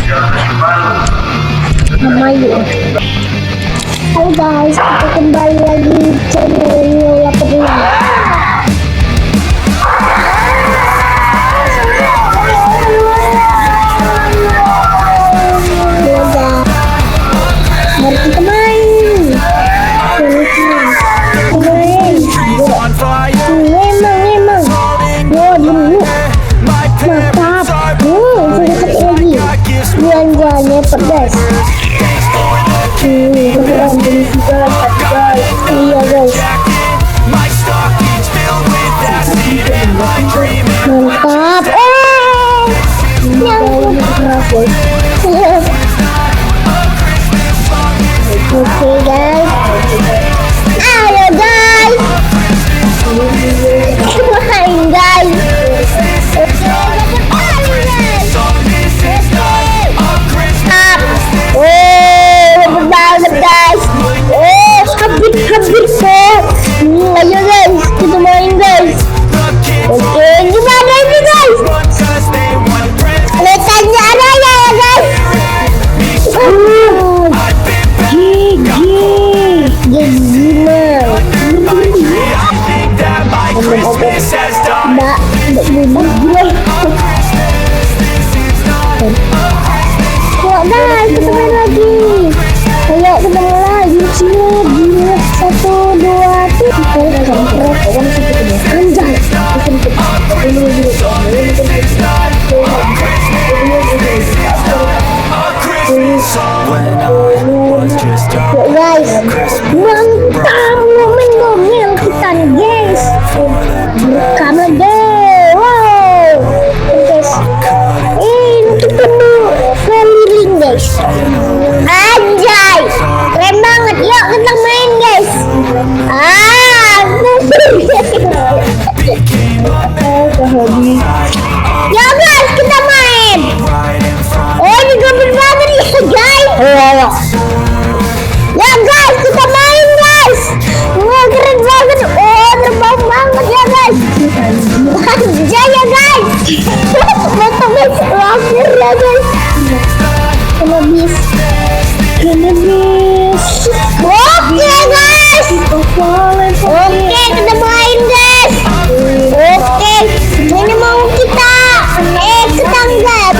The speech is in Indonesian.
Halo guys, kita kembali lagi di channel Yola Peduli. Mari kita main. Emang. Wah, dulu. Mantap. Sudah dekat lagi. Belanjanya pedas. Kebutaan beli juga guys. Iya guys. Mantap. Oke guys. Ayo guys. Main guys. Habis ayo guys, kita main guys. Oke, gimana ini guys? Letanya ada ya guys. Kok guys, kita main lagi. Ayo kita mulai. Gila, 1, 2, 3. Anjay. Guys, mantap ngomel kita nih guys. Rekam deh. Wow. Guys. Ini kita mau keliling guys. Anjay. Keren banget. Yuk kita main guys. Ya guys, kita main. Oh, ini gabut banget ya guys. Ya guys, kita main guys. Wah, keren banget. Oh, terbang banget ya guys. Anjay ya guys. Mantap guys. Akhir ya guys. Kena bis. Oke guys. Oke, kita main guys. Oke, ini mau kita ketangkap.